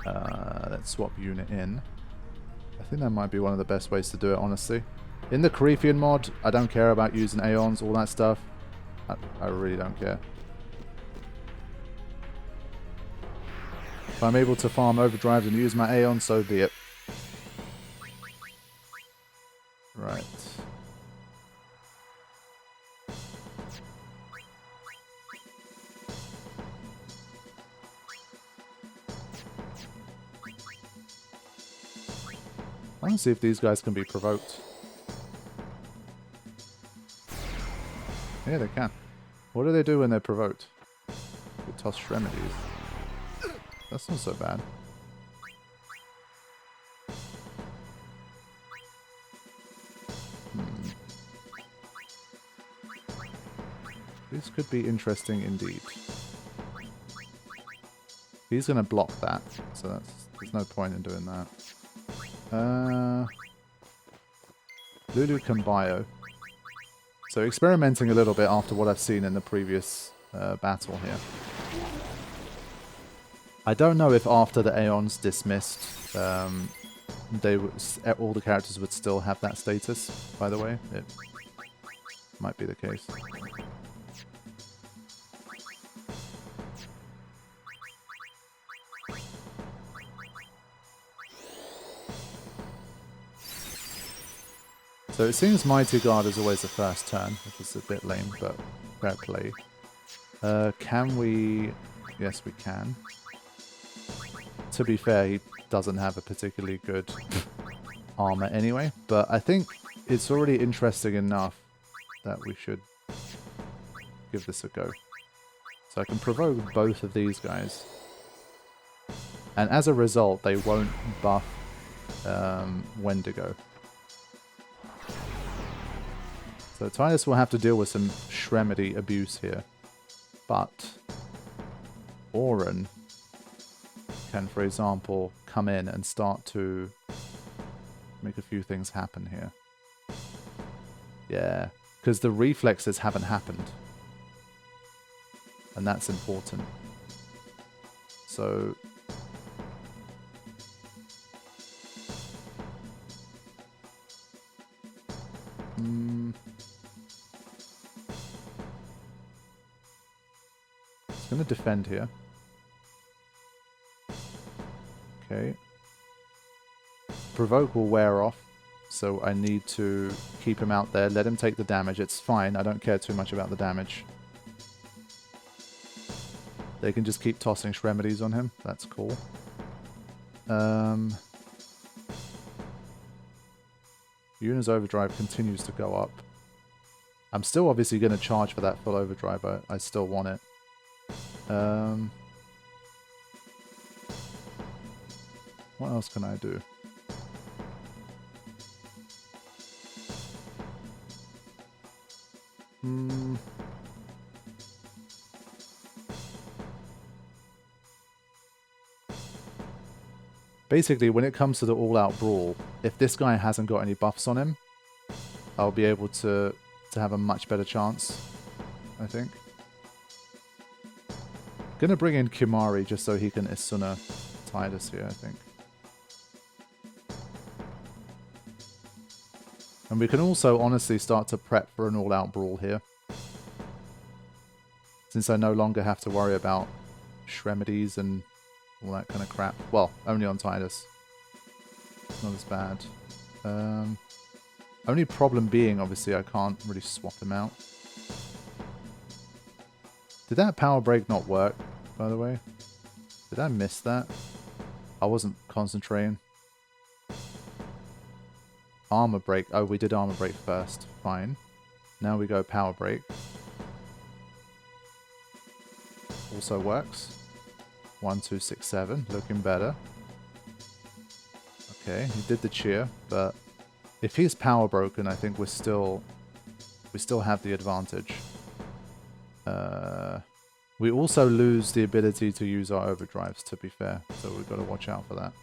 Let's swap unit in. I think that might be one of the best ways to do it, honestly. In the Karifean mod, I don't care about using Aeons, all that stuff. I really don't care. If I'm able to farm overdrives and use my Aeon, so be it. Right. I want to see if these guys can be provoked. Yeah, they can. What do they do when they're provoked? They toss Shremedies. That's not so bad. This could be interesting indeed. He's going to block that, so there's no point in doing that. Lulu can bio. So experimenting a little bit after what I've seen in the previous battle here. I don't know if after the Aeon's dismissed, all the characters would still have that status, by the way. It might be the case. So it seems Mighty Guard is always the first turn, which is a bit lame, but fair play. Can we... Yes, we can. To be fair, he doesn't have a particularly good armor anyway, but I think it's already interesting enough that we should give this a go. So I can provoke both of these guys. And as a result, they won't buff Wendigo. So Tidus will have to deal with some Shremedy abuse here. But Auron can, for example, come in and start to make a few things happen here. Yeah, because the reflexes haven't happened. And that's important. So... It's going to defend here. Okay. Provoke will wear off, so I need to keep him out there, let him take the damage. It's fine, I don't care too much about the damage. They can just keep tossing Shremedies on him, that's cool. Yuna's overdrive continues to go up. I'm still obviously going to charge for that full overdrive, I still want it. What else can I do? Basically, when it comes to the all-out brawl, if this guy hasn't got any buffs on him, I'll be able to have a much better chance, I think. Gonna bring in Kimari just so he can Isuna Tidus here, I think. And we can also honestly start to prep for an all-out brawl here. Since I no longer have to worry about Shremedies and all that kind of crap. Well, only on Tidus. It's not as bad. Only problem being, obviously, I can't really swap him out. Did that power break not work, by the way? Did I miss that? I wasn't concentrating. Armor break. Oh, we did armor break first. Fine. Now we go power break. Also works. 1, 2, 6, 7. Looking better. Okay, he did the cheer, but if he's power broken, I think we still have the advantage. We also lose the ability to use our overdrives, to be fair, so we've got to watch out for that.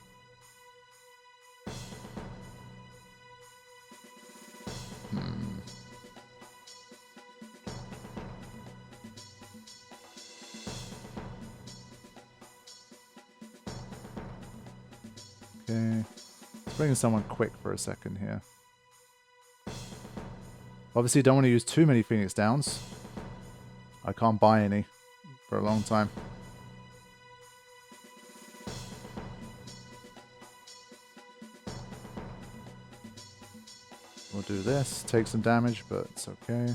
Okay. Let's bring in someone quick for a second here. Obviously, don't want to use too many Phoenix Downs. I can't buy any for a long time. We'll do this. Take some damage, but it's okay.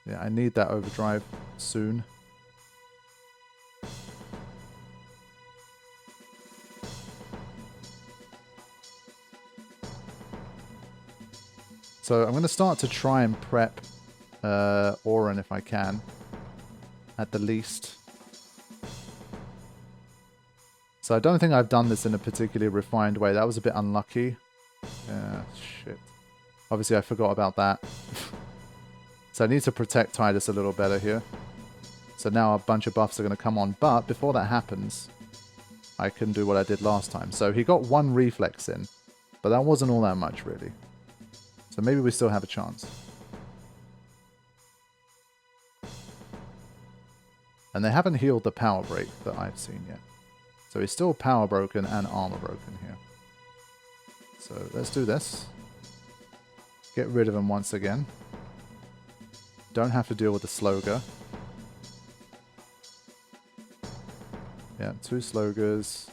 Yeah, I need that overdrive soon. So I'm going to start to try and prep Auron if I can, at the least. So I don't think I've done this in a particularly refined way. That was a bit unlucky. Shit. Obviously I forgot about that. So I need to protect Tidus a little better here. So now a bunch of buffs are going to come on. But before that happens, I can do what I did last time. So he got 1 reflex in, but that wasn't all that much really. So maybe we still have a chance. And they haven't healed the power break that I've seen yet. So he's still power broken and armor broken here. So let's do this. Get rid of him once again. Don't have to deal with the Slogger. Yeah, 2 Sloggers.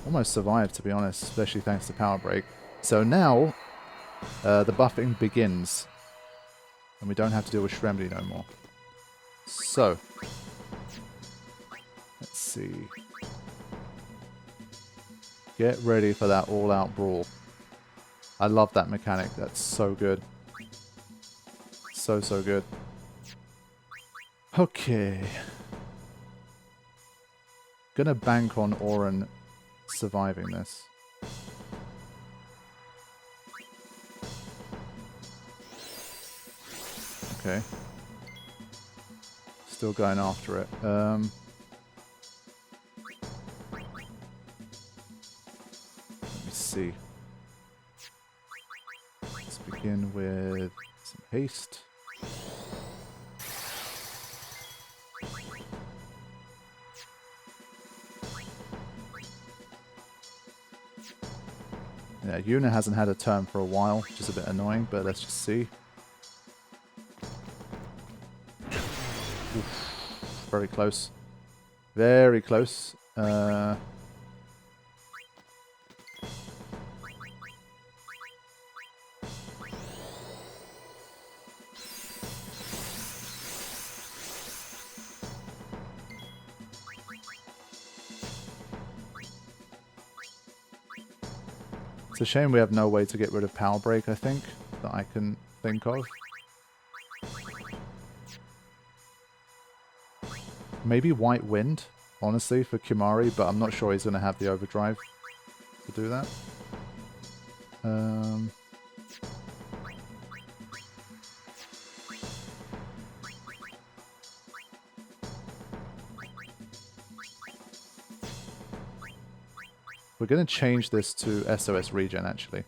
Almost survived, to be honest, especially thanks to power break. So now, the buffing begins. And we don't have to deal with Shremley no more. So, let's see. Get ready for that all-out brawl. I love that mechanic. That's so good. So, so good. Okay. Gonna bank on Auron surviving this. Okay. Still going after it. Let me see. Let's begin with some haste. Yeah, Yuna hasn't had a turn for a while, which is a bit annoying, but let's just see. Oof, very close. Very close. It's a shame we have no way to get rid of Power Break, I think, that I can think of. Maybe White Wind, honestly, for Kimari, but I'm not sure he's going to have the overdrive to do that. We're going to change this to SOS regen, actually.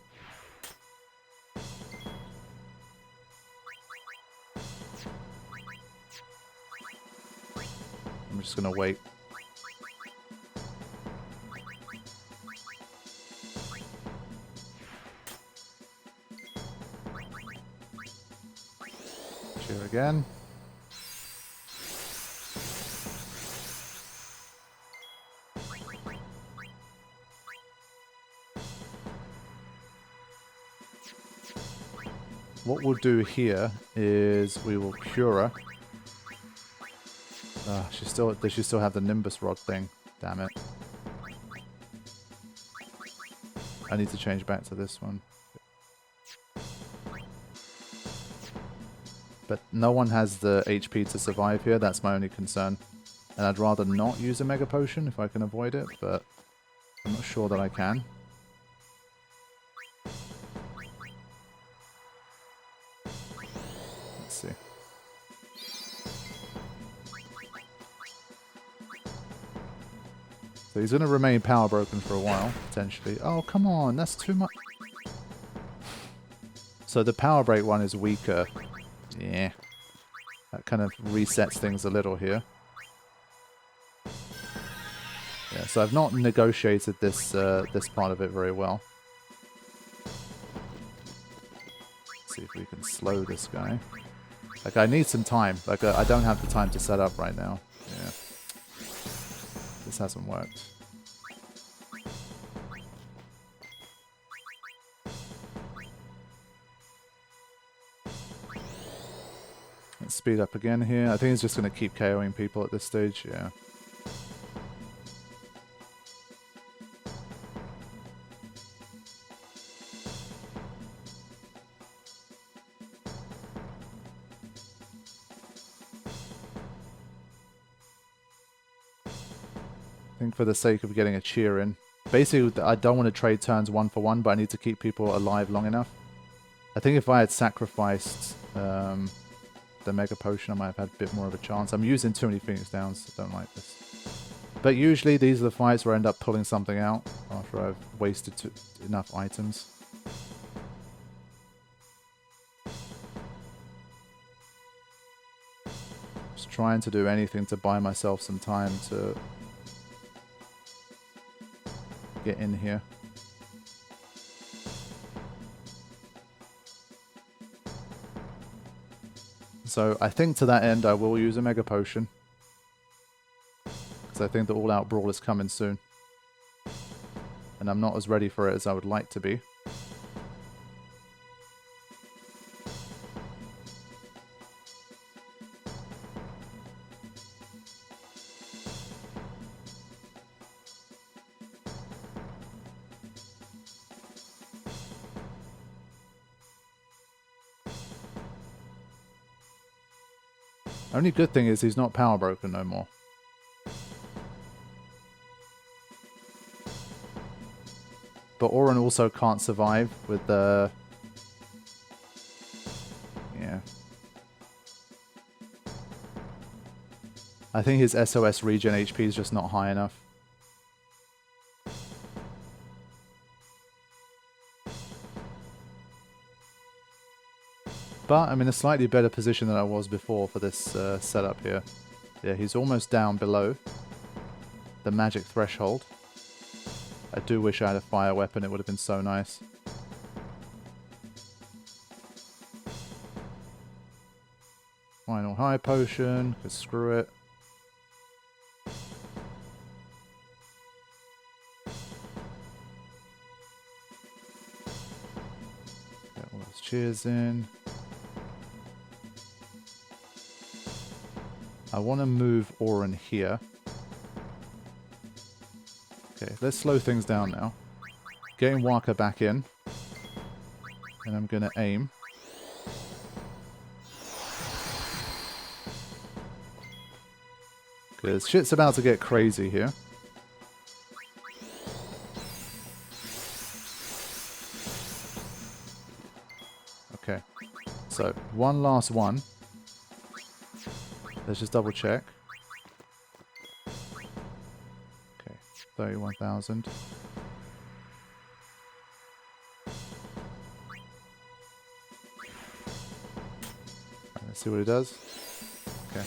I'm just going to wait. Cheer again. What we'll do here is we will cure her. Does she still have the Nimbus Rod thing? Damn it. I need to change back to this one. But no one has the HP to survive here, that's my only concern. And I'd rather not use a Mega Potion if I can avoid it, but I'm not sure that I can. Let's see. So he's going to remain power broken for a while, potentially. Oh, come on, that's too much. So the power break one is weaker. Yeah. That kind of resets things a little here. Yeah, so I've not negotiated this this part of it very well. Let's see if we can slow this guy. Like, I need some time. Like, I don't have the time to set up right now. Yeah. This hasn't worked. Let's speed up again here. I think it's just going to keep KOing people at this stage. Yeah. I think for the sake of getting a cheer in. Basically, I don't want to trade turns 1 for 1, but I need to keep people alive long enough. I think if I had sacrificed the Mega Potion, I might have had a bit more of a chance. I'm using too many Phoenix Downs. I don't like this. But usually these are the fights where I end up pulling something out after I've wasted enough items. Just trying to do anything to buy myself some time to get in here. So I think to that end I will use a Mega Potion. Because I think the all-out Brawl is coming soon. And I'm not as ready for it as I would like to be. Only good thing is he's not power broken no more. But Auron also can't survive with the... Yeah. I think his SOS regen HP is just not high enough. But I'm in a slightly better position than I was before for this setup here. Yeah, he's almost down below the magic threshold. I do wish I had a fire weapon, it would have been so nice. Final high potion, because screw it. Get all those cheers in. I want to move Auron here. Okay, let's slow things down now. Getting Waka back in. And I'm going to aim. Because shit's about to get crazy here. Okay. So, one last one. Let's just double check. Okay, 31,000. Let's see what it does. Okay.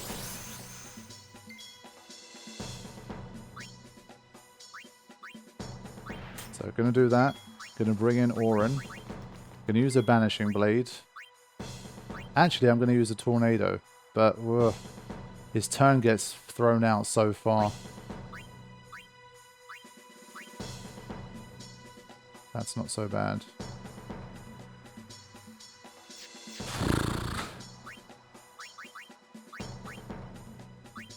So, gonna do that. Gonna bring in Auron. Gonna use a Banishing Blade. Actually, I'm gonna use a Tornado, but his turn gets thrown out so far. That's not so bad.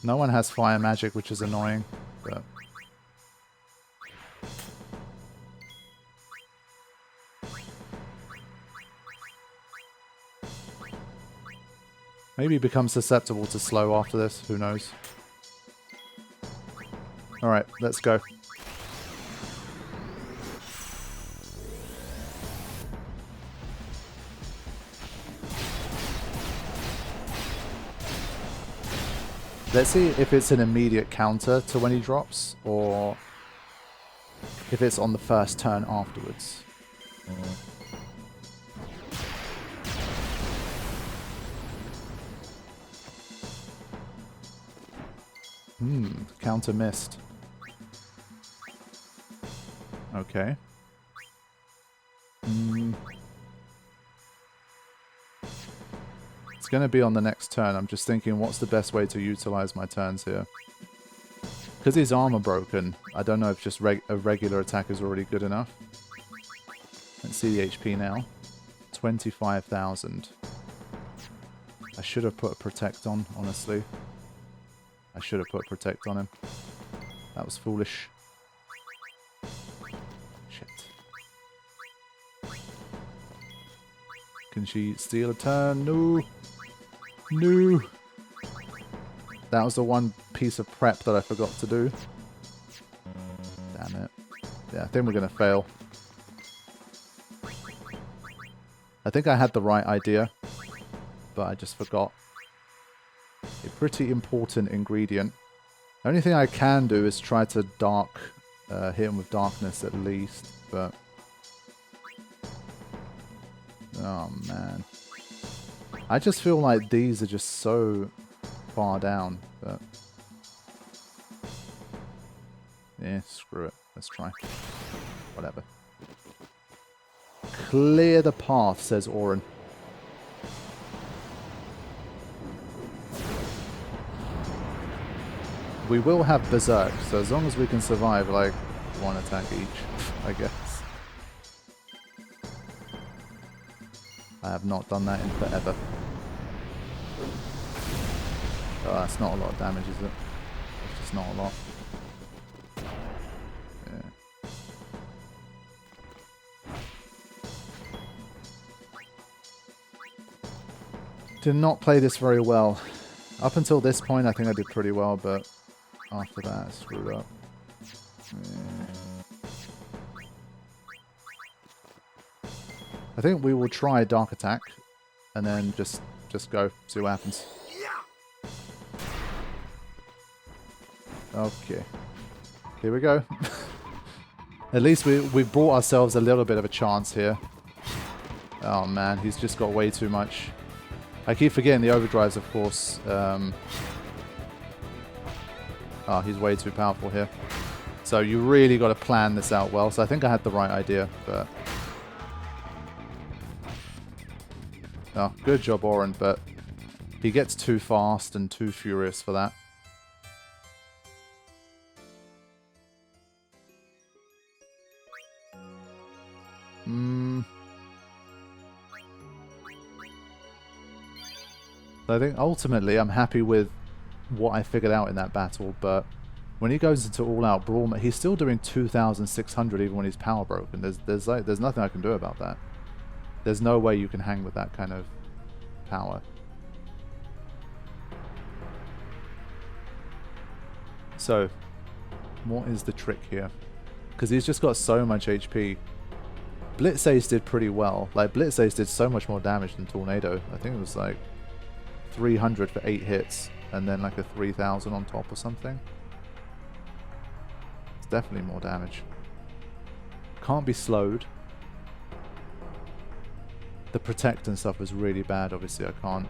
No one has fire magic, which is annoying, but... Maybe become susceptible to slow after this, who knows. Alright, let's go. Let's see if it's an immediate counter to when he drops, or if it's on the first turn afterwards. Counter missed. Okay. It's going to be on the next turn. I'm just thinking what's the best way to utilize my turns here. Because his armor broken, I don't know if just a regular attack is already good enough. Let's see the HP now. 25,000. I should have put a protect on, honestly. I should have put protect on him. That was foolish. Shit. Can she steal a turn? No. No. That was the one piece of prep that I forgot to do. Damn it. Yeah, I think we're going to fail. I think I had the right idea, but I just forgot. A pretty important ingredient. The only thing I can do is try to hit him with darkness at least, but... Oh, man. I just feel like these are just so far down, but... Yeah, screw it. Let's try. Whatever. Clear the path, says Oren. We will have Berserk, so as long as we can survive, like, one attack each, I guess. I have not done that in forever. Oh, that's not a lot of damage, is it? It's just not a lot. Yeah. Did not play this very well. Up until this point, I think I did pretty well, but after that, I screwed up. Yeah. I think we will try Dark Attack, and then just go, see what happens. Okay. Here we go. At least we brought ourselves a little bit of a chance here. Oh man, he's just got way too much. I keep forgetting the overdrives, of course. Oh, he's way too powerful here. So you really got to plan this out well. So I think I had the right idea, but... Oh, good job, Oren, but he gets too fast and too furious for that. I think ultimately I'm happy with what I figured out in that battle, but when he goes into all-out Brawl, he's still doing 2,600 even when he's power broken. There's nothing I can do about that. There's no way you can hang with that kind of power. So, what is the trick here? Because he's just got so much HP. Blitz Ace did pretty well. Like, Blitz Ace did so much more damage than Tornado. I think it was like 300 for 8 hits, and then like a 3,000 on top or something. It's definitely more damage. Can't be slowed. The protect and stuff was really bad, obviously. I can't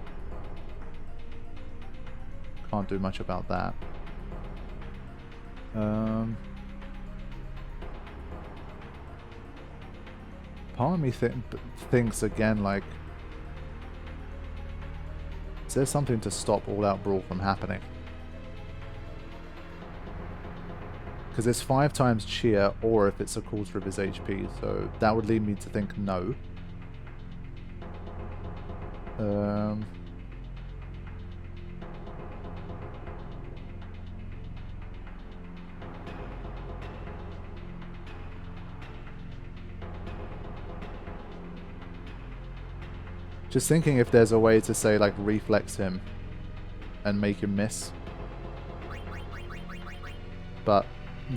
do much about that. Part of me thinks again, like, is there something to stop all-out Brawl from happening? Because it's 5 times cheer, or if it's a quarter of his HP, so that would lead me to think no. Just thinking if there's a way to say, like, reflex him and make him miss. But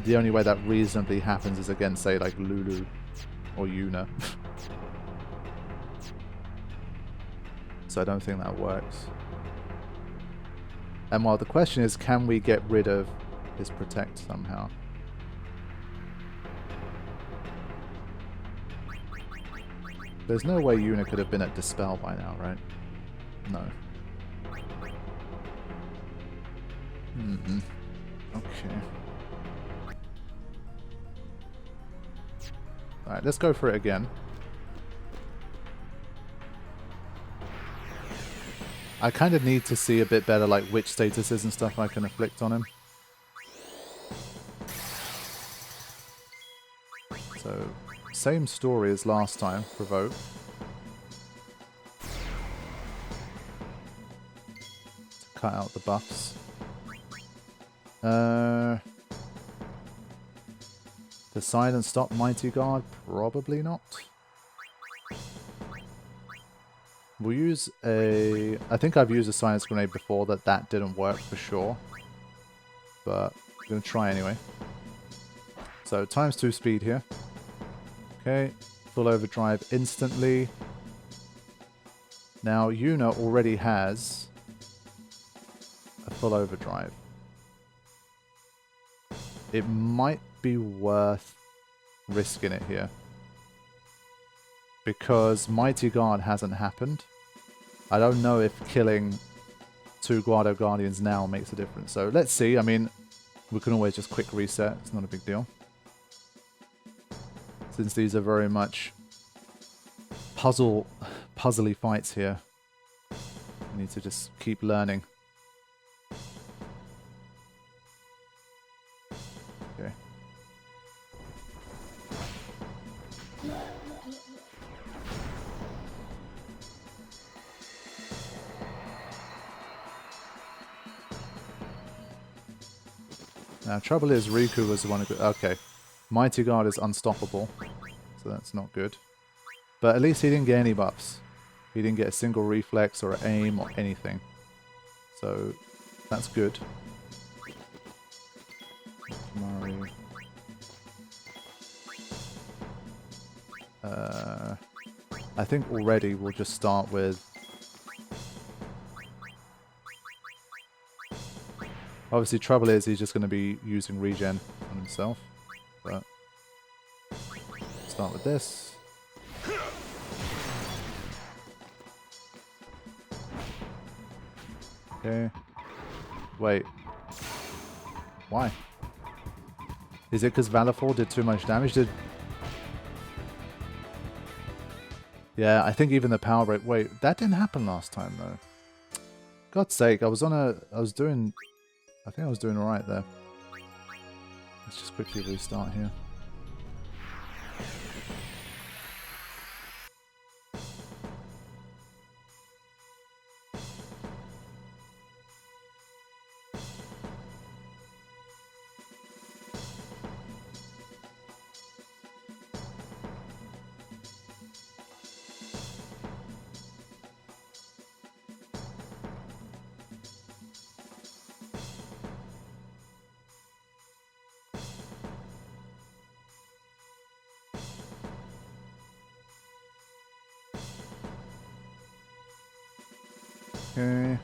the only way that reasonably happens is against, say, like, Lulu or Yuna. So I don't think that works. And while the question is, can we get rid of his protect somehow? There's no way Yuna could have been at Dispel by now, right? No. Okay. Alright, let's go for it again. I kind of need to see a bit better like which statuses and stuff I can afflict on him. So, same story as last time, provoke. To cut out the buffs. The silence stop Mighty Guard? Probably not. We'll use a... I think I've used a silence grenade before that didn't work for sure. But I'm going to try anyway. So ×2 speed here. Okay, full overdrive instantly. Now Yuna already has a full overdrive. It might be worth risking it here. Because Mighty Guard hasn't happened. I don't know if killing 2 Guardo Guardians now makes a difference. So let's see. I mean, we can always just quick reset. It's not a big deal. Since these are very much puzzly fights here. We need to just keep learning. Okay. Now, trouble is Riku was the one who... Okay. Mighty Guard is unstoppable. So that's not good. But at least he didn't get any buffs. He didn't get a single reflex or aim or anything. So that's good. Mario. I think already we'll just start with... Obviously, trouble is he's just going to be using regen on himself. But start with this. Okay. Wait. Why? Is it because Valifor did too much damage? Yeah, I think even the power break... Wait, that didn't happen last time though. God's sake, I was doing alright there. Let's just quickly restart here. Okay.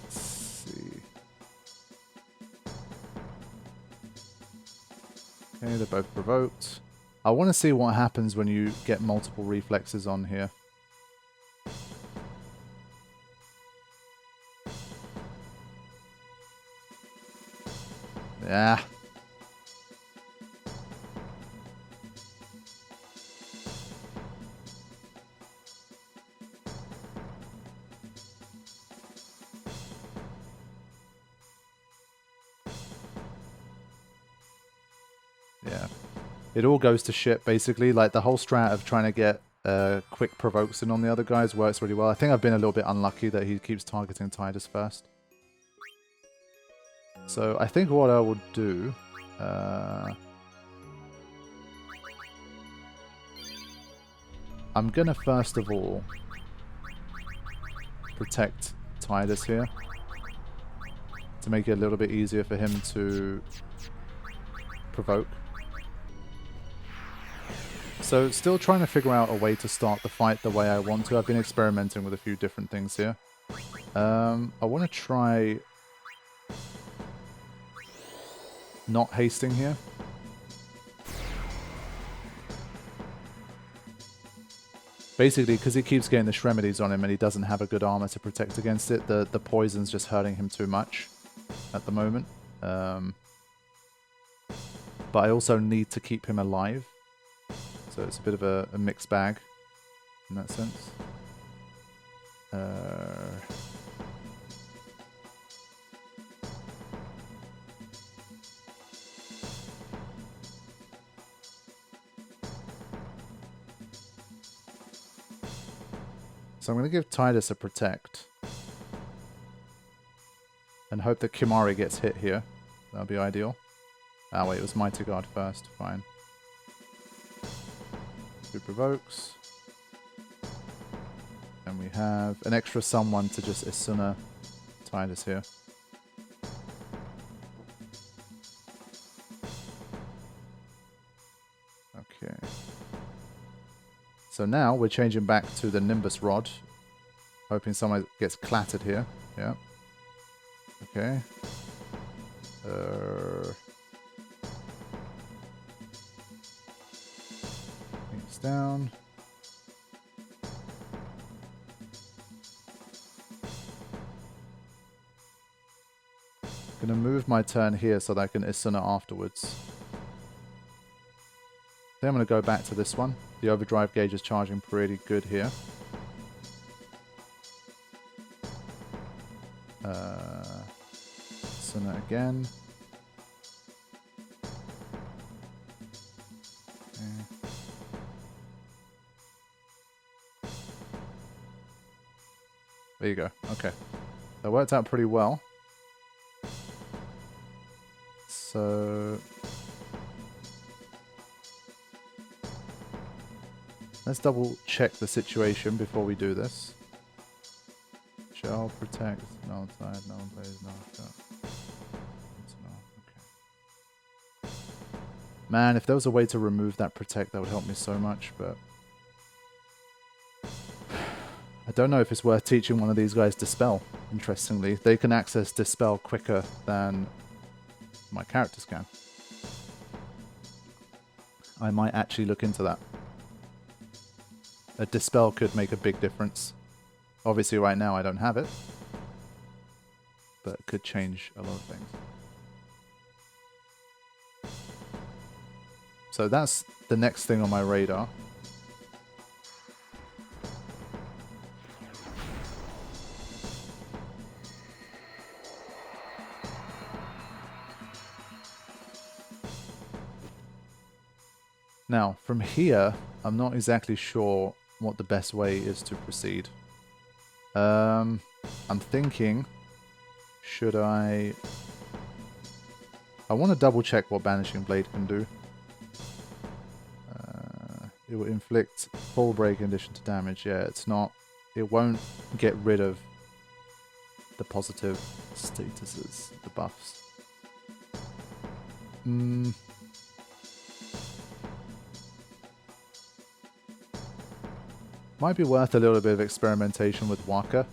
Let's see. Okay, they're both provoked. I want to see what happens when you get multiple reflexes on here. Yeah. Yeah. It all goes to shit, basically. Like, the whole strat of trying to get quick provokes in on the other guys works really well. I think I've been a little bit unlucky that he keeps targeting Tidus first. So, I think what I will do... I'm gonna, first of all, protect Tidus here. To make it a little bit easier for him to provoke. So, still trying to figure out a way to start the fight the way I want to. I've been experimenting with a few different things here. I want to try not hasting here. Basically, because he keeps getting the Shremedies on him and he doesn't have a good armor to protect against it, the poison's just hurting him too much at the moment. But I also need to keep him alive. So it's a bit of a mixed bag in that sense. So I'm going to give Tidus a protect. And hope that Kimari gets hit here. That'll be ideal. Ah, wait, it was Mighty Guard first. Fine. 2 provokes. And we have an extra someone to just Isuna Tidus here. Okay. So now we're changing back to the Nimbus Rod. Hoping someone gets clattered here. Yeah. Okay. It's down. Gonna move my turn here so that I can Isuna afterwards. Then I'm gonna go back to this one. The overdrive gauge is charging pretty good here. Isuna again. Okay. There you go. Okay. That worked out pretty well. So let's double check the situation before we do this. Shell protect, no side, no blaze, no shot. Okay. Man, if there was a way to remove that protect, that would help me so much, but I don't know if it's worth teaching one of these guys Dispel, interestingly. They can access Dispel quicker than my characters can. I might actually look into that. A Dispel could make a big difference. Obviously right now I don't have it, but it could change a lot of things. So that's the next thing on my radar. Now, from here, I'm not exactly sure what the best way is to proceed. I'm thinking, should I want to double check what Banishing Blade can do. It will inflict full break in addition to damage. Yeah, it's not, it won't get rid of the positive statuses, the buffs. Might be worth a little bit of experimentation with Waka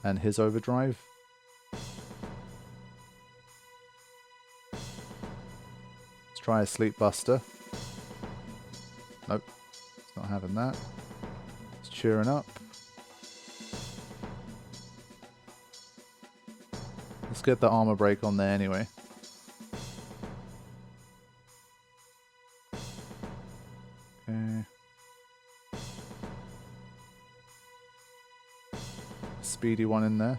and his overdrive. Let's try a Sleep Buster. Nope, it's not having that. It's cheering up. Let's get the armor break on there anyway. Okay. Speedy one in there.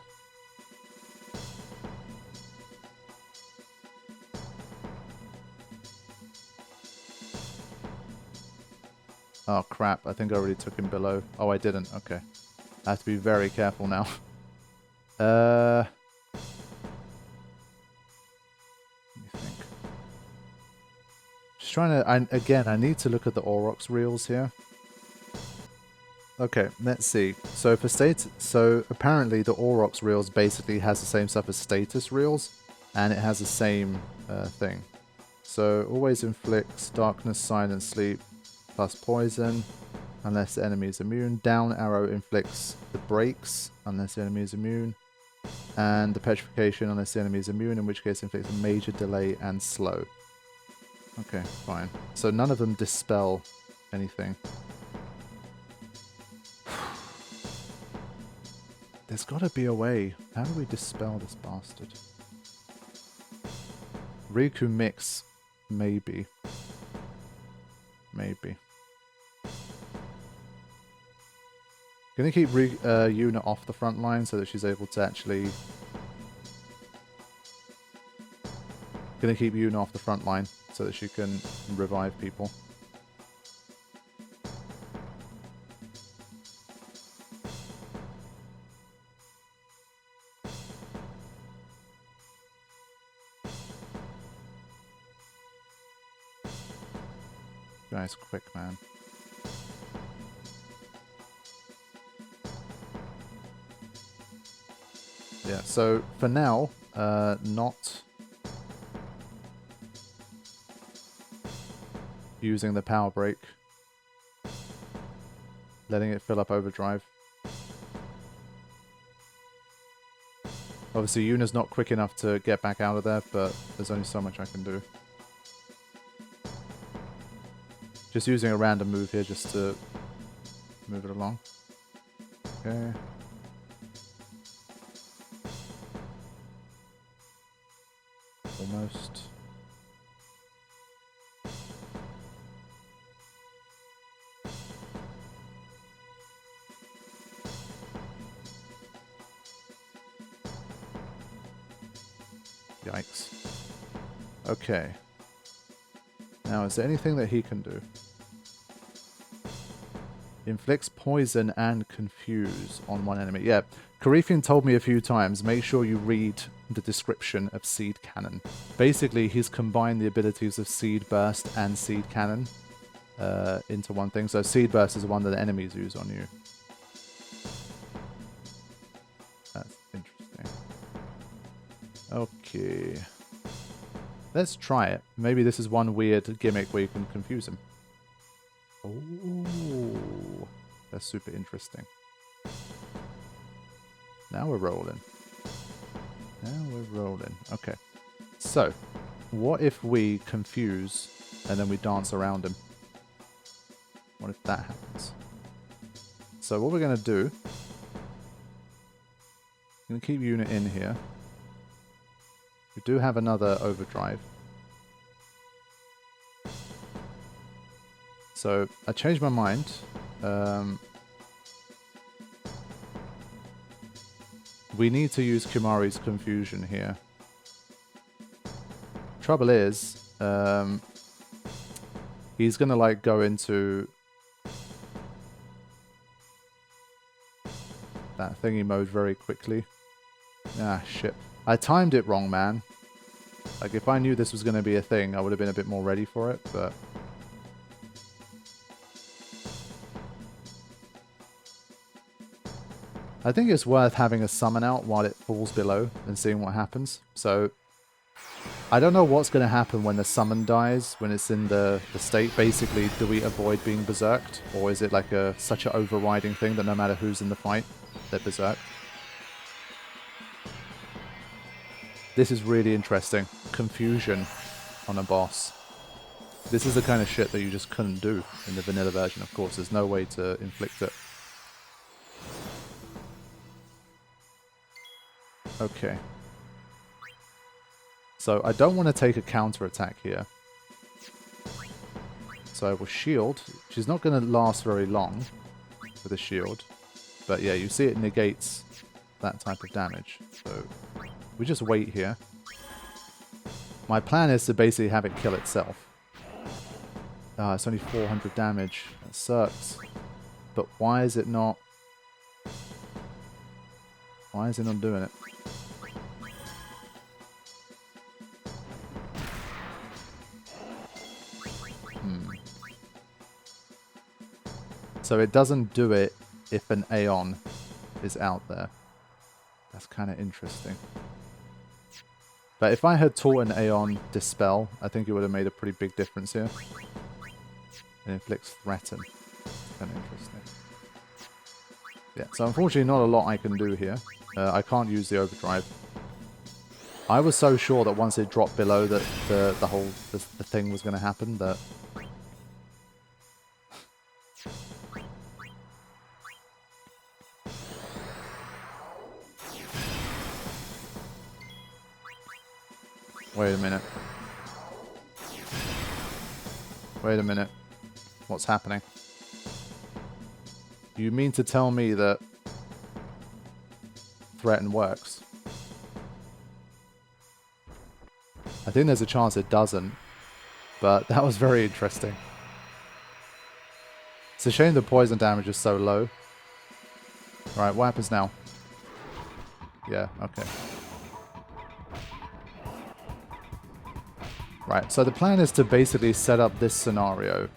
Oh crap, I think I already took him below. Oh, I didn't. Okay. I have to be very careful now. Let me think. Just trying to... again, I need to look at the Aurochs reels here. Okay, let's see. So for so apparently the Aurochs reels basically has the same stuff as status reels, and it has the same thing. So always inflicts darkness, silence, sleep, plus poison, unless the enemy is immune. Down arrow inflicts the breaks, unless the enemy is immune. And the petrification, unless the enemy is immune, in which case inflicts a major delay and slow. Okay, fine. So none of them dispel anything. There's got to be a way. How do we dispel this bastard? Riku mix. Maybe. Maybe. Gonna keep Yuna off the front line so that she's able to actually... Gonna keep Yuna off the front line so that she can revive people. Guys, quick, man. Yeah, so for now, not using the power break. Letting it fill up overdrive. Obviously, Yuna's not quick enough to get back out of there, but there's only so much I can do. Just using a random move here just to move it along. Okay. Almost. Yikes. Okay. Now, is there anything that he can do? Inflicts poison and confuse on one enemy. Yeah, Karifean told me a few times, make sure you read the description of Seed Cannon. Basically, he's combined the abilities of Seed Burst and Seed Cannon into one thing. So Seed Burst is the one that the enemies use on you. That's interesting. Okay. Let's try it. Maybe this is one weird gimmick where you can confuse him. Oh, that's super interesting. Now we're rolling. Now we're rolling. Okay. So, what if we confuse and then we dance around him? What if that happens? So what we're going to do... I'm going to keep Unit in here. We do have another overdrive. So, I changed my mind. We need to use Kimari's confusion here. Trouble is, he's gonna like go into that thingy mode very quickly. Ah, shit. I timed it wrong, man. Like, if I knew this was gonna be a thing, I would have been a bit more ready for it, but... I think it's worth having a summon out while it falls below and seeing what happens. So, I don't know what's going to happen when the summon dies, when it's in the state. Basically, do we avoid being berserked? Or is it like such an overriding thing that no matter who's in the fight, they're berserked? This is really interesting. Confusion on a boss. This is the kind of shit that you just couldn't do in the vanilla version, of course. There's no way to inflict it. Okay. So I don't want to take a counter attack here. So I will shield. She's not going to last very long with a shield. But yeah, you see it negates that type of damage. So we just wait here. My plan is to basically have it kill itself. Ah, it's only 400 damage. That sucks. But why is it not... Why is it not doing it? So it doesn't do it if an Aeon is out there. That's kind of interesting. But if I had taught an Aeon Dispel, I think it would have made a pretty big difference here. It inflicts Threaten. Kind of interesting. Yeah, so unfortunately not a lot I can do here. I can't use the Overdrive. I was so sure that once it dropped below that the thing was going to happen that... Wait a minute. Wait a minute. What's happening? You mean to tell me that threaten works? I think there's a chance it doesn't, but that was very interesting. It's a shame the poison damage is so low. Alright, what happens now? Yeah, okay. Right, so the plan is to basically set up this scenario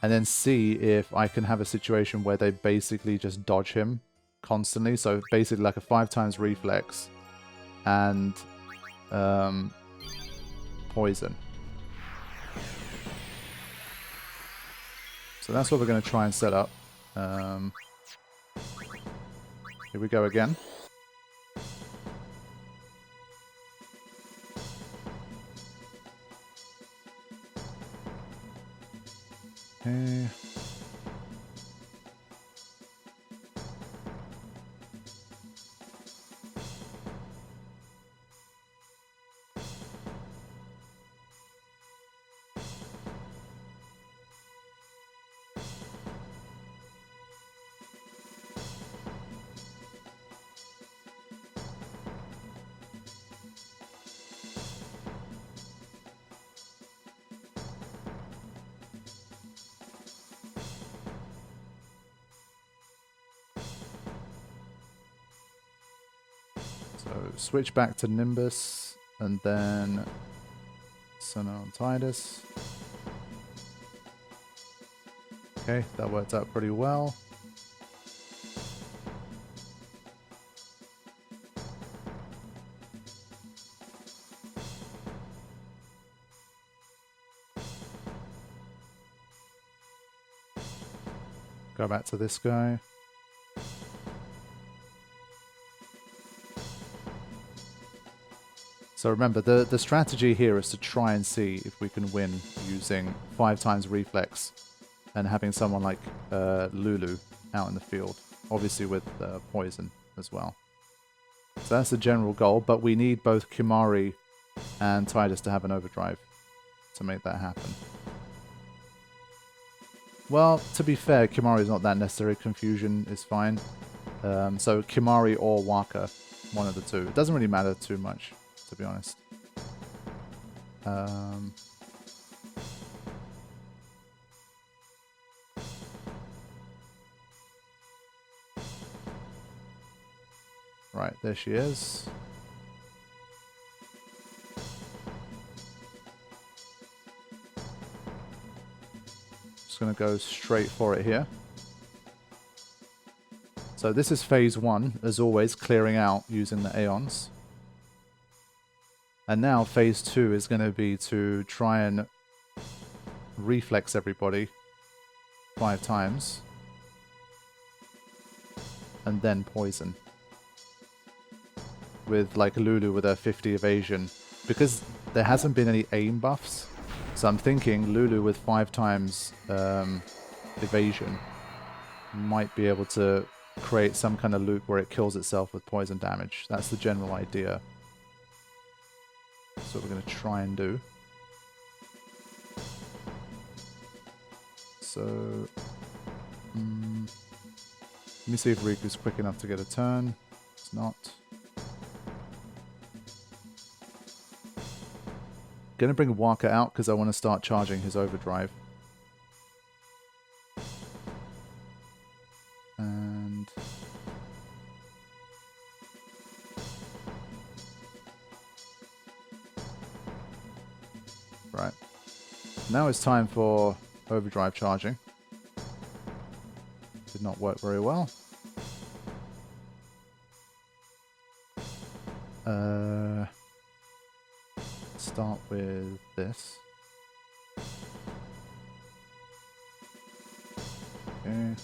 and then see if I can have a situation where they basically just dodge him constantly. So basically like a 5 times reflex and poison. So that's what we're going to try and set up. Here we go again. Okay. So switch back to Nimbus and then Sonar on Tidus. Okay, that worked out pretty well. Go back to this guy. So remember, the strategy here is to try and see if we can win using 5 times reflex and having someone like Lulu out in the field. Obviously with poison as well. So that's the general goal, but we need both Kimari and Tidus to have an overdrive to make that happen. Well, to be fair, Kimari is not that necessary. Confusion is fine. So Kimari or Waka, one of the two. It doesn't really matter too much, to be honest. Right, there she is. Just going to go straight for it here. So this is phase 1, as always, clearing out using the Aeons. And now phase 2 is going to be to try and reflex everybody 5 times. And then poison. With like Lulu with her 50 evasion. Because there hasn't been any aim buffs. So I'm thinking Lulu with 5 times evasion might be able to create some kind of loop where it kills itself with poison damage. That's the general idea. That's what we're going to try and do. So, let me see if Riku's quick enough to get a turn. It's not. Gonna bring Waka out because I want to start charging his overdrive. And right. Now it's time for overdrive charging. Did not work very well. Start with this. Okay.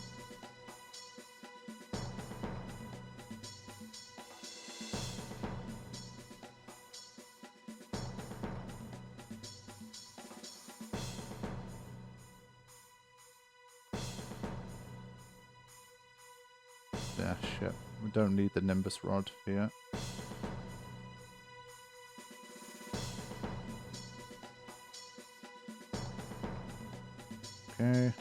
Yeah, shit. We don't need the Nimbus Rod here. Okay.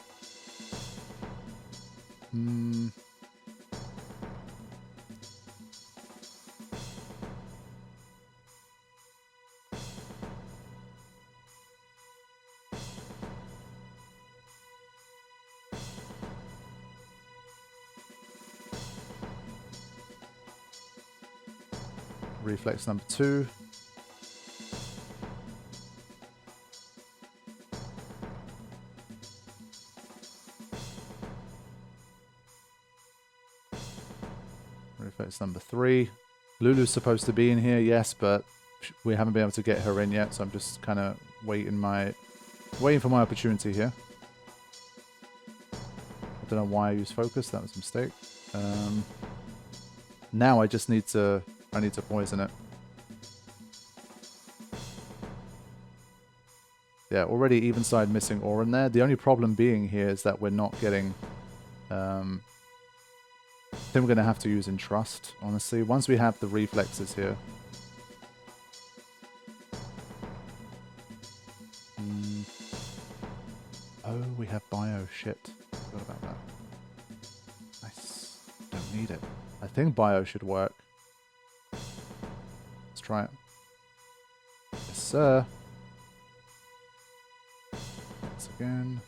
Reflex number 2. Reflex number 3. Lulu's supposed to be in here, yes, but we haven't been able to get her in yet, so I'm just kind of waiting for my opportunity here. I don't know why I used focus, that was a mistake. Now I just need to poison it. Yeah, already even side missing Auron there. The only problem being here is that we're not getting... I think we're going to have to use Entrust, honestly. Once we have the reflexes here. Oh, we have bio. Shit. Forgot about that. Nice. Don't need it. I think bio should work. Let's try it. Yes, sir. Once again.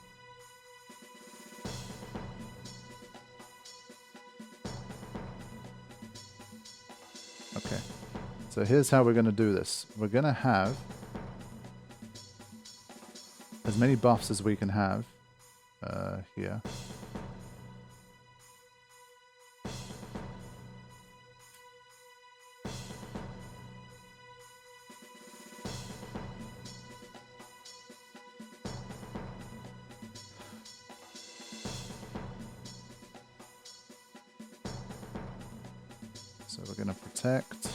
Okay. So here's how we're going to do this. We're going to have as many buffs as we can have here. So we're going to protect.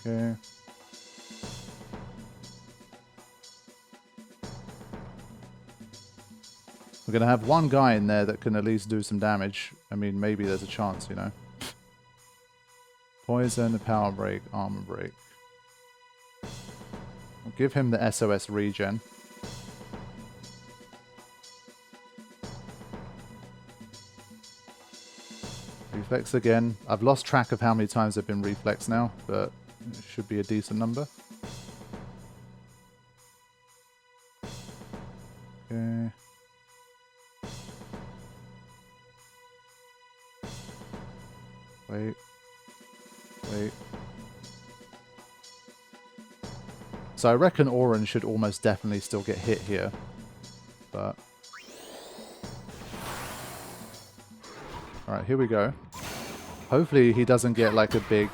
Okay. We're going to have one guy in there that can at least do some damage. I mean, maybe there's a chance, you know. Poison, power break, armor break. I'll give him the SOS regen. Reflex again. I've lost track of how many times I've been reflex now, but it should be a decent number. Okay. Wait. Wait. So I reckon Auron should almost definitely still get hit here. But... Alright, here we go. Hopefully he doesn't get like a big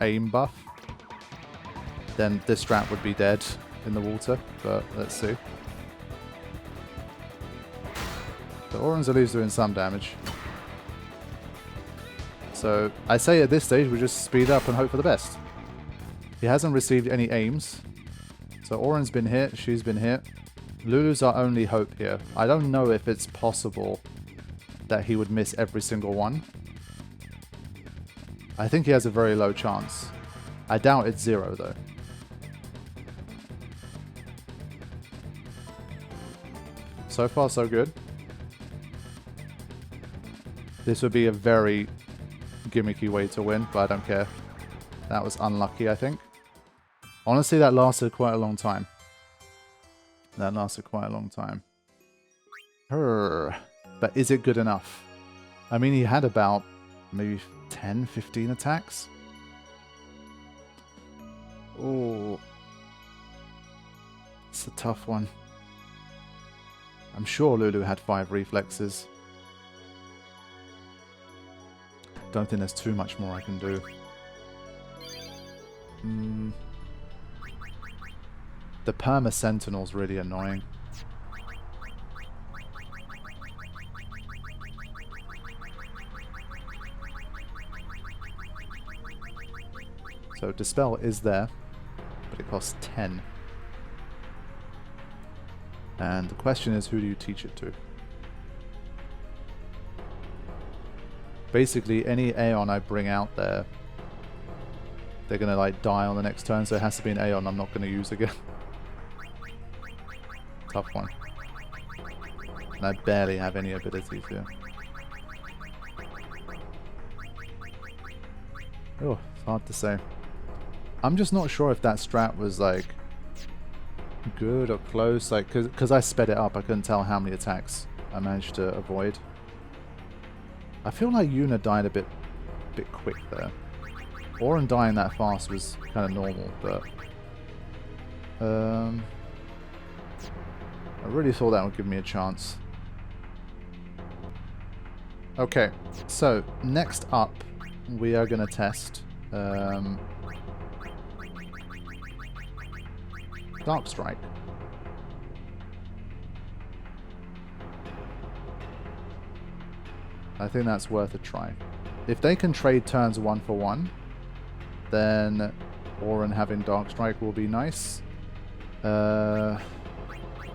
aim buff. Then this strat would be dead in the water, but let's see. So Auron's at least doing some damage. So I say at this stage we just speed up and hope for the best. He hasn't received any aims. So Auron's been hit, she's been hit. Lulu's our only hope here. I don't know if it's possible that he would miss every single one. I think he has a very low chance. I doubt it's 0 though. So far so good. This would be a very gimmicky way to win, but I don't care. That was unlucky, I think. Honestly, that lasted quite a long time. That lasted quite a long time. But is it good enough? I mean, he had about maybe 10, 15 attacks. Oh. It's a tough one. I'm sure Lulu had 5 reflexes. Don't think there's too much more I can do. The Perma Sentinel's really annoying. So Dispel is there, but it costs 10. And the question is, who do you teach it to? Basically, any Aeon I bring out there, they're going to like die on the next turn, so it has to be an Aeon I'm not going to use again. Tough one. And I barely have any abilities here. Oh, it's hard to say. I'm just not sure if that strat was like good or close, like because I sped it up, I couldn't tell how many attacks I managed to avoid. I feel like Yuna died a bit quick there. Auron dying that fast was kind of normal, but I really thought that would give me a chance. Okay, so next up we are going to test Dark Strike. I think that's worth a try. If they can trade turns 1 for 1, then Auron having Dark Strike will be nice.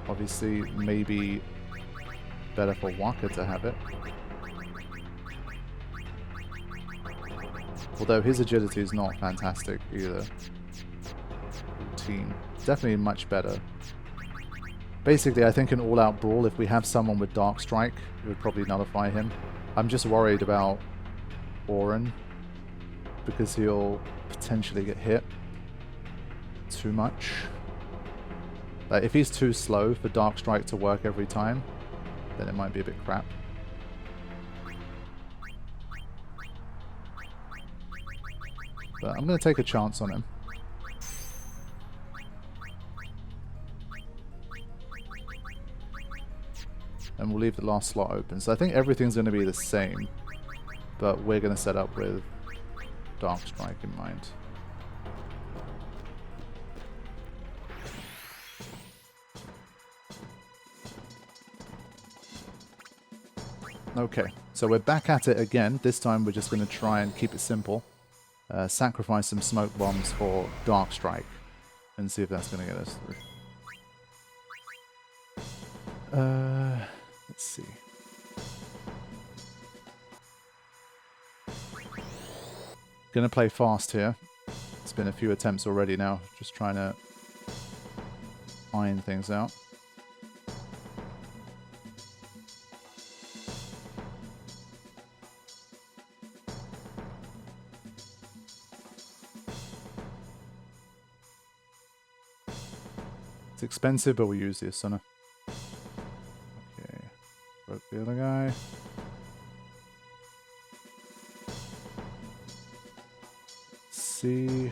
Obviously, maybe better for Waka to have it. Although his agility is not fantastic either. Routine. Definitely much better. Basically, I think in all-out Brawl, if we have someone with Dark Strike, it would probably nullify him. I'm just worried about Auron, because he'll potentially get hit too much. Like, if he's too slow for Dark Strike to work every time, then it might be a bit crap. But I'm going to take a chance on him. And we'll leave the last slot open. So I think everything's going to be the same, but we're going to set up with Dark Strike in mind. Okay, so we're back at it again. This time we're just going to try and keep it simple. Sacrifice some smoke bombs for Dark Strike and see if that's going to get us through. Let's see. Gonna play fast here. It's been a few attempts already now, just trying to iron things out. It's expensive, but we'll use this, son. Okay. Broke the other guy. Let's see.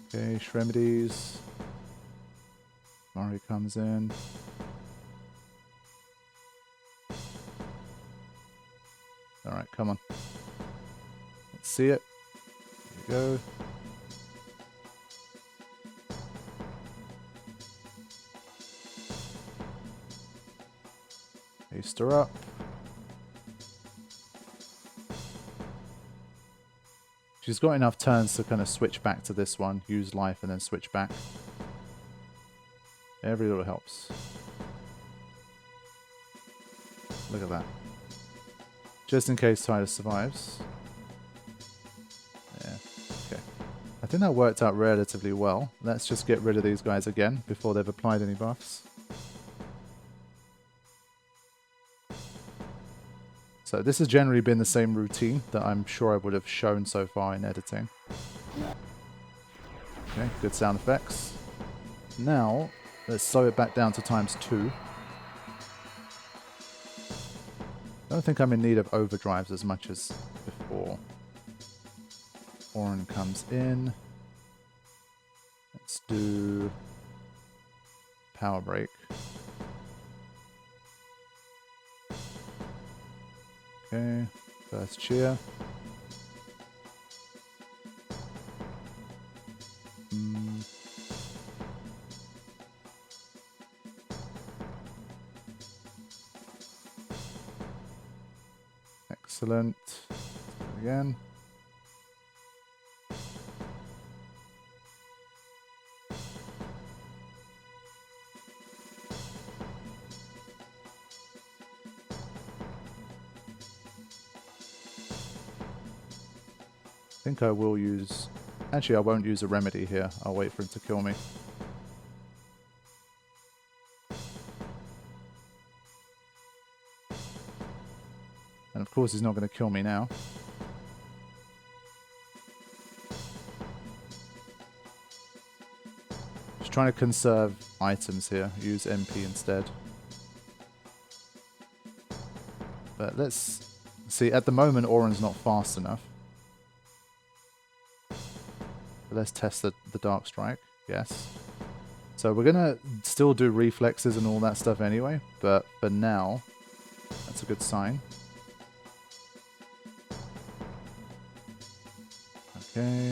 Okay, Shremedies. Mari comes in. Alright, come on. Let's see it. Here we go. Haste her up. She's got enough turns to kind of switch back to this one, use life and then switch back. Every little helps. Look at that. Just in case Titus survives. Yeah, okay. I think that worked out relatively well. Let's just get rid of these guys again before they've applied any buffs. So this has generally been the same routine that I'm sure I would have shown so far in editing. Okay, good sound effects. Now, let's slow it back down to ×2. I don't think I'm in need of overdrives as much as before. Auron comes in. Let's do power break. Okay, first cheer. Excellent. Again. I think I will use... Actually, I won't use a remedy here. I'll wait for him to kill me. And of course he's not going to kill me now. Just trying to conserve items here. Use MP instead. But let's see, at the moment Auron's not fast enough. But let's test the Dark Strike. Yes. So we're going to still do reflexes and all that stuff anyway. But for now, that's a good sign. Okay.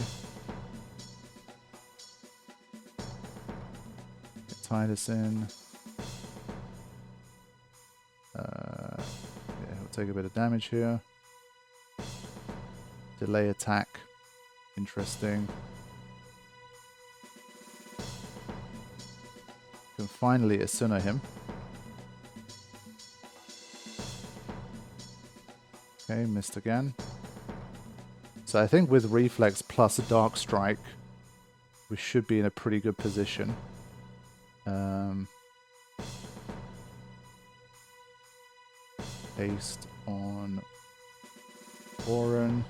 Tie this in. Yeah, he'll take a bit of damage here. Delay attack. Interesting. Can finally Asuna him. Okay, missed again. So I think with Reflex plus a Dark Strike, we should be in a pretty good position. Haste on Auron.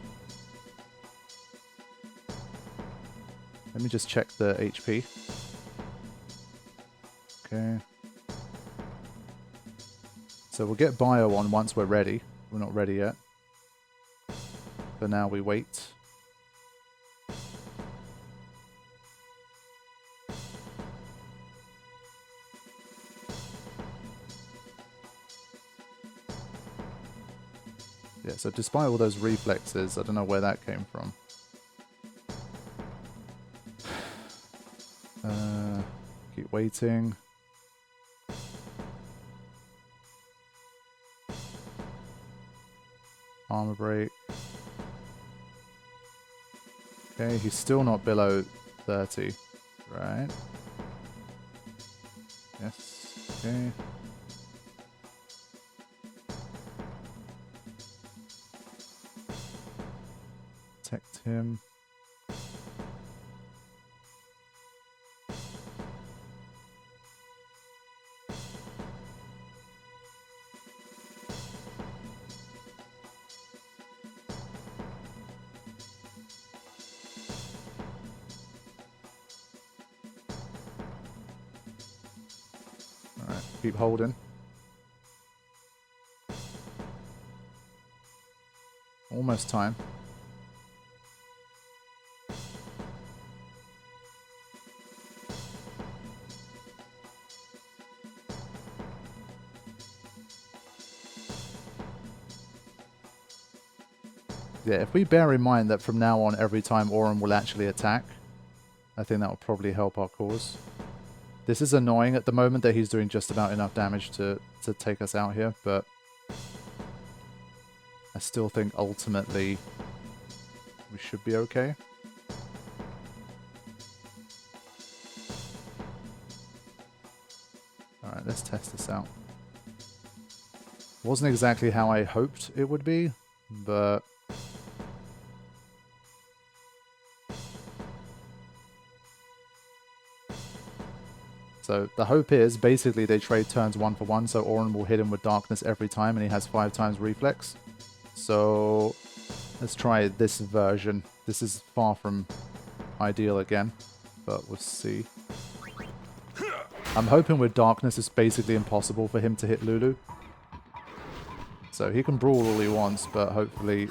Let me just check the HP. Okay. So we'll get Bio on once we're ready. We're not ready yet. For now, we wait. Yeah, so despite all those reflexes, I don't know where that came from. Keep waiting. Armor break. Okay, he's still not below 30, right? Yes, okay. Protect him. Keep holding. Almost time. Yeah, if we bear in mind that from now on every time Auron will actually attack, I think that will probably help our cause. This is annoying at the moment that he's doing just about enough damage to take us out here, but I still think ultimately we should be okay. Alright, let's test this out. Wasn't exactly how I hoped it would be, but... So the hope is, basically they trade turns 1 for 1, so Auron will hit him with darkness every time, and he has 5 times reflex. So let's try this version. This is far from ideal again, but we'll see. I'm hoping with darkness it's basically impossible for him to hit Lulu. So he can brawl all he wants, but hopefully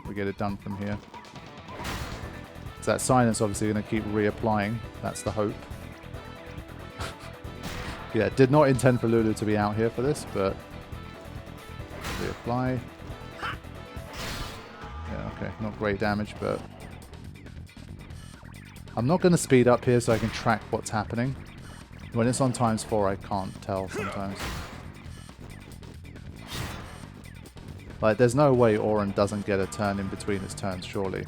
we get it done from here. So that silence obviously going to keep reapplying. That's the hope. Yeah, did not intend for Lulu to be out here for this, but reapply. Yeah, okay, not great damage, but I'm not going to speed up here so I can track what's happening. When it's on ×4, I can't tell sometimes. Like, there's no way Auron doesn't get a turn in between his turns, surely.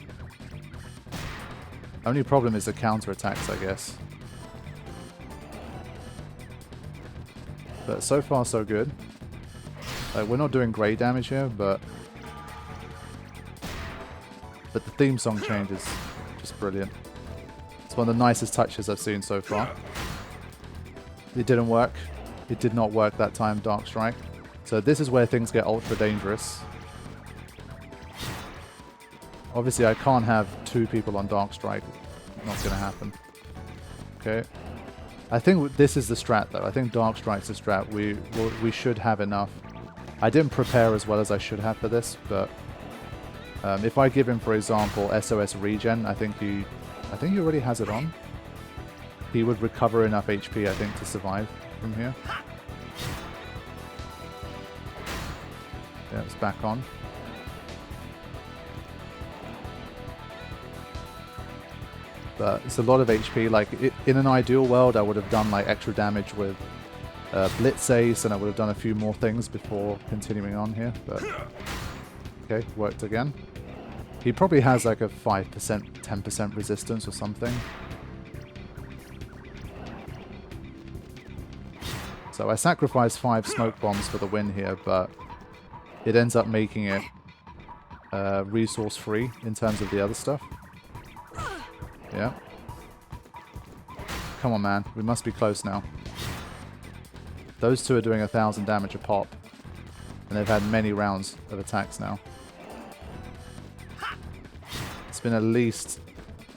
Only problem is the counter-attacks, I guess. But so far, so good. Like, we're not doing great damage here, but the theme song change is just brilliant. It's one of the nicest touches I've seen so far. It didn't work. It did not work that time, Dark Strike. So this is where things get ultra dangerous. Obviously, I can't have 2 people on Dark Strike. Not going to happen. Okay. I think this is the strat, though. I think Dark Strike's the strat. We should have enough. I didn't prepare as well as I should have for this, but if I give him, for example, SOS regen, I think he already has it on. He would recover enough HP, I think, to survive from here. Yeah, it's back on. But it's a lot of HP. Like, in an ideal world, I would have done like extra damage with Blitz Ace, and I would have done a few more things before continuing on here. But okay, worked again. He probably has like a 5%, 10% resistance or something. So I sacrificed 5 smoke bombs for the win here, but it ends up making it resource free in terms of the other stuff. Yeah. Come on, man. We must be close now. Those 2 are doing 1,000 damage a pop. And they've had many rounds of attacks now. It's been at least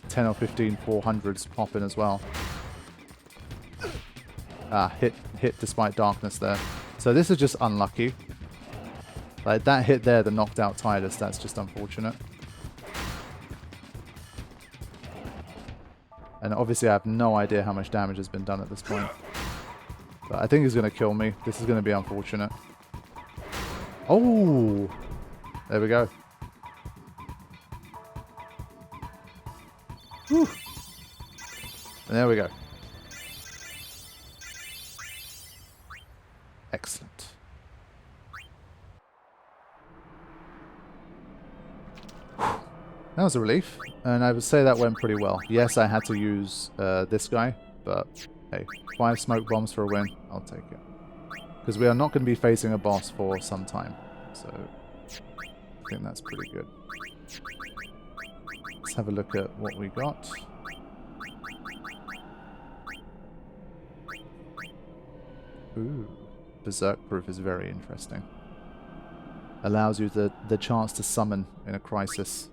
10 or 15 400s popping as well. Ah, hit despite darkness there. So this is just unlucky. Like, that hit there that knocked out Tidus, that's just unfortunate. And obviously I have no idea how much damage has been done at this point. But I think he's going to kill me. This is going to be unfortunate. Oh! There we go. Whew. And there we go. Excellent. That was a relief, and I would say that went pretty well. Yes, I had to use this guy, but hey, 5 smoke bombs for a win, I'll take it. Because we are not going to be facing a boss for some time, so I think that's pretty good. Let's have a look at what we got. Ooh, Berserk Proof is very interesting. Allows you the chance to summon in a crisis.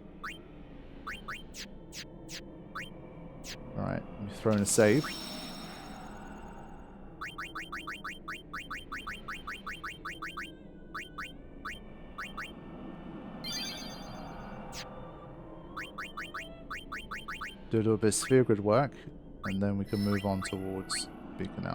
Alright, we've thrown a save. Do a little bit of sphere grid work, and then we can move on towards Beacon.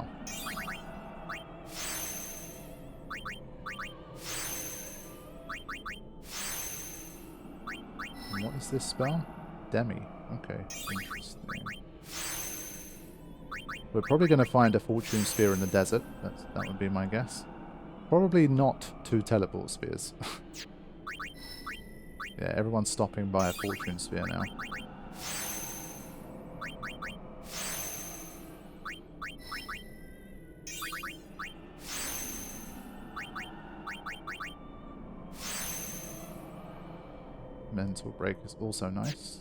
And what is this spell? Demi. Okay, interesting. We're probably going to find a Fortune Sphere in the desert. That would be my guess. Probably not 2 teleport spheres. Yeah, everyone's stopping by a Fortune Sphere now. Mental Break is also nice.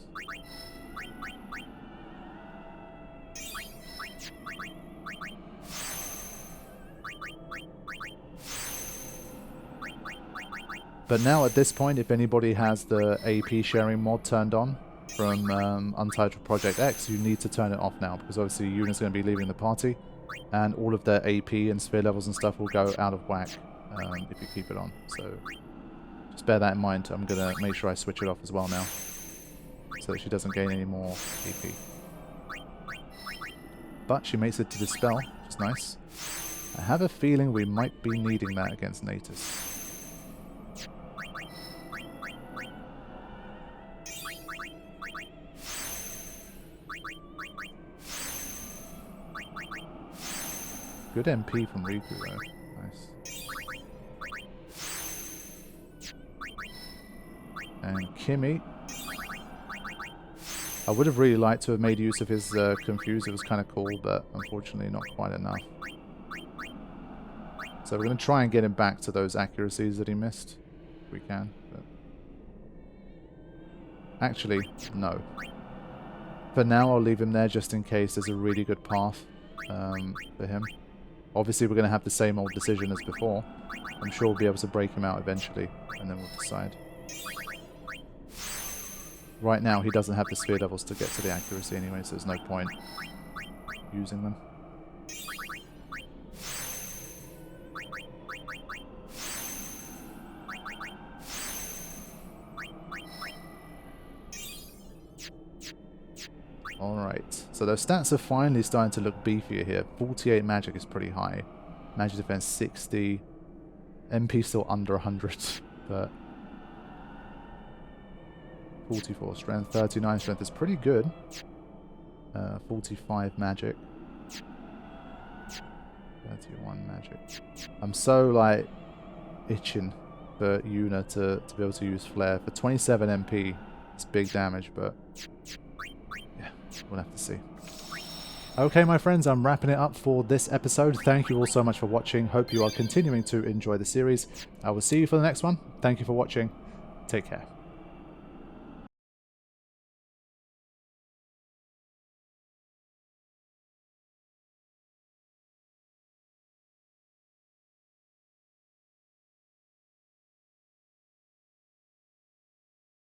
But now at this point, if anybody has the AP sharing mod turned on from Untitled Project X, you need to turn it off now, because obviously Yuna's going to be leaving the party, and all of their AP and sphere levels and stuff will go out of whack if you keep it on. So just bear that in mind. I'm going to make sure I switch it off as well now, so that she doesn't gain any more AP. But she makes it to Dispel, which is nice. I have a feeling we might be needing that against Natus. Good MP from Riku though. Nice. And Kimmy. I would have really liked to have made use of his Confuse. It was kind of cool, but unfortunately not quite enough. So we're going to try and get him back to those accuracies that he missed. If we can. But... Actually, no. For now, I'll leave him there just in case there's a really good path for him. Obviously, we're going to have the same old decision as before. I'm sure we'll be able to break him out eventually, and then we'll decide. Right now, he doesn't have the sphere levels to get to the accuracy anyway, so there's no point using them. Alright, so those stats are finally starting to look beefier here. 48 magic is pretty high. Magic defense 60. MP still under 100, but 44 strength, 39 strength is pretty good. 45 magic. 31 magic. I'm so, like, itching for Yuna to be able to use Flare. For 27 MP, it's big damage, but yeah, we'll have to see. Okay, my friends, I'm wrapping it up for this episode. Thank you all so much for watching. Hope you are continuing to enjoy the series. I will see you for the next one. Thank you for watching. Take care.